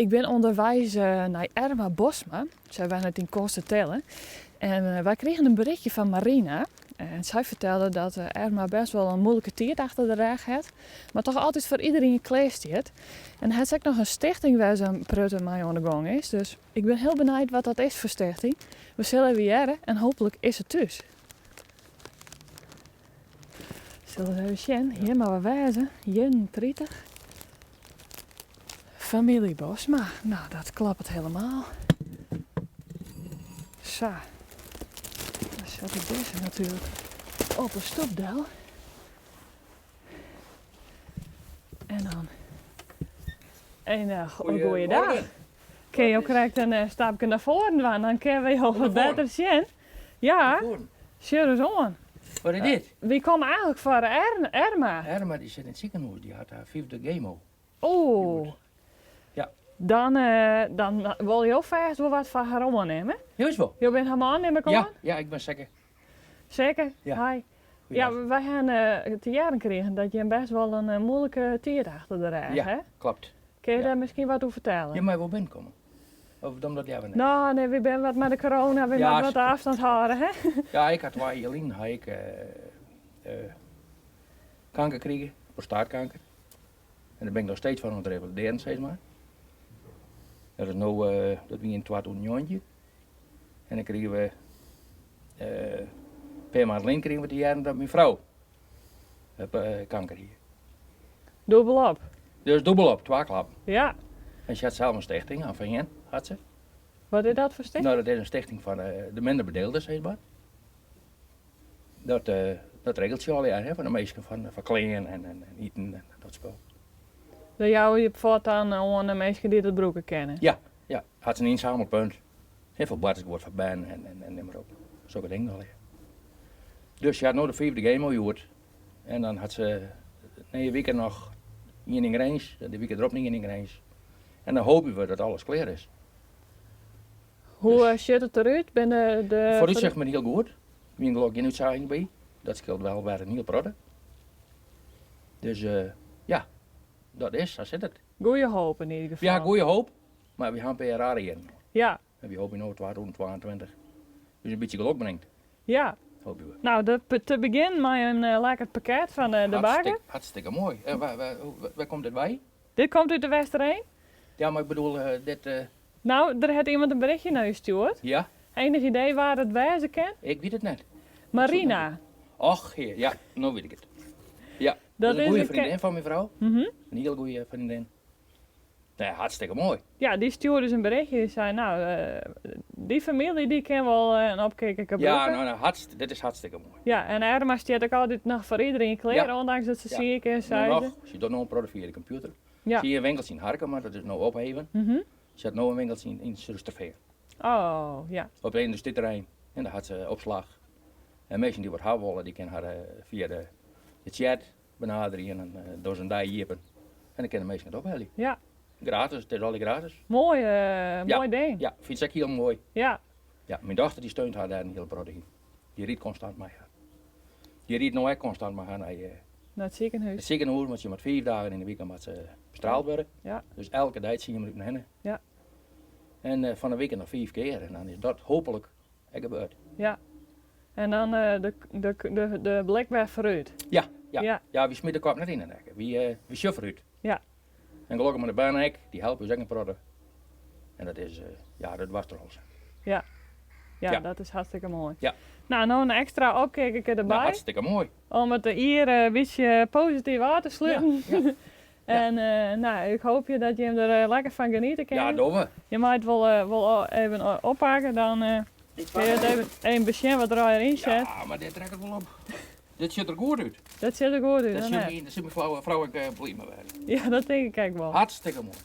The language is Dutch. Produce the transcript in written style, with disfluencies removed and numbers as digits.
Ik ben onderwijs naar Erma Bosma. Zij waren het in Kosten tellen. En wij kregen een berichtje van Marina. En zij vertelde dat Erma best wel een moeilijke tijd achter de rug had. Maar toch altijd voor iedereen klaar staat. En hij zegt nog een stichting waar ze een project mee aan de gang is. Dus ik ben heel benieuwd wat dat is voor stichting. We zullen weer jaren en hopelijk is het dus. Zullen we even zien? Hier maar we wijzen. 31. Familie Bosma. Nou, dat klapt helemaal. Zo. Dan zet ik deze natuurlijk op een stopdel. En dan een goeie dag. Kun je ook correct een stapje naar voren doen, dan kunnen we heel wat beter zien. Ja, serieus on. Wat is dit? Wie komt eigenlijk voor Erma? Erma die zit in het ziekenhuis, die had haar 5e chemo. Oh. Ja. Dan wil je ook vast wel wat van haar ondernemen. Juist wel. Je bent helemaal neem ik aan? Ja, ik ben zeker. Zeker? Ja. Hi. Ja, wij hebben te jaren gekregen dat je best wel een moeilijke tijd achter de rug Ja, hè? klopt. Kun je daar misschien wat over vertellen? Je mag wel binnenkomen. Of omdat jij bent. Nou, nee, we zijn wat met de corona, we Ja, moeten wat afstand houden, hè? Ja, ik had waar Jelien had ik kanker gekregen, prostaatkanker. En daar ben ik nog steeds van aan het revalideren, zeg maar. Dat is nu, dat wie in 2009. En dan kregen we, per maand alleen kregen we de jaren dat mijn vrouw kanker hier. Dubbel op. Dus dubbel op, 2 klappen. Ja. En ze had zelf een stichting, aan van Jen had ze. Wat is dat voor stichting? Nou, dat is een stichting van de minder bedeelden, zeg maar. Dat regelt ze al, ja, hè, van de meesten van kleden en eten en dat spul. Dat jou je voortaan aan de mensen die het broeken kennen? Ja, had ze een inzamelpunt. Heel veel bladders wordt van Ben en neem maar op. Zulke dingen al, ja. Dus je had nou de 5e game gehoord. En dan had ze 9 weken nog in een range, de weken erop niet in een range. En dan hopen we dat alles klaar is. Hoe ziet het eruit? Vooruit zegt men heel goed. We hebben er ook geen uitzaging bij. Dat scheelt wel waar een heel product. Dus ja, dat zit het. Goeie hoop in ieder geval. Ja, goede hoop. Maar we gaan per jaar in. Ja. En we hopen nu 2022. Dus een beetje geluk brengt. Ja. Hopen we. Nou, te beginnen met een lekker pakket van de bakker. Hartstikke mooi. Waar komt dit bij? Dit komt uit de Westerheen. Ja, maar ik bedoel, dit... Nou, er heeft iemand een berichtje naar je gestuurd. Ja? Enig idee waar het wijzen kan? Ik weet het net. Marina. Och, heer. Ja, nou weet ik het. Ja, Dat dat is is een goede een vriendin van mijn vrouw. Mhm. Een heel goede vriendin. Nee, hartstikke mooi. Ja, die stuurde dus een berichtje. Die zei, nou, die familie die kan wel een opkijken gebruiken. Ja, nou, dit is hartstikke mooi. Ja, en Erma staat ook altijd nog voor iedereen klaar, Ja. ondanks dat ze Ja. ziek is, Nou, zei ze. nog, ze doet nog een product via de computer. Ja. Zie je een winkeltje in Harken, maar dat is nou opheven. Mhm. Ze had nou een winkeltje in Sursterveer. Oh, ja. Op een industrieterrein. En daar had ze opslag. En mensen die wat hebben willen, die kunnen haar via de chat benaderen en door zijn die jepen. En dan kunnen mensen het ophalen. Ja. Gratis, het is al gratis. Mooi, mooi ding. Ja, vind ik heel mooi. Ja. Ja, mijn dochter die steunt haar daar een heel product in. Die riet constant mee gaan. Die riet nou echt constant mee gaan naar Naar het ziekenhuis. het ziekenhuis, want je moet 5 dagen in de week moet ze bestraald worden. Ja. Dus elke dag zie je hem naar hen. Ja. En van de week nog 5 keer. En dan is dat hopelijk echt gebeurd. Ja. En dan de blik weer vooruit. Ja. Ja. Ja, we smitten de kop net in. We schuffen uit. Ja. En gelukkig met de bijna die helpen ons ook een product. En dat is, ja, dat was er al. Ja. Ja, Ja. dat is hartstikke mooi. Ja. Nou een extra opkijker erbij. Nou, hartstikke mooi. Om het hier een beetje positief aan te sluiten. Ja. En nou, ik hoop dat je hem er lekker van genieten kan. Ja, doen we. Je mag het wel even oppakken, dan kun je het even bezien wat er al in zit. Ja, maar dit trekt het wel op. Dit ziet er goed uit. Dat zit er goed uit. Dat hè? zit mijn vrouw blij mee werden. Ja, dat denk ik ook wel. Hartstikke mooi.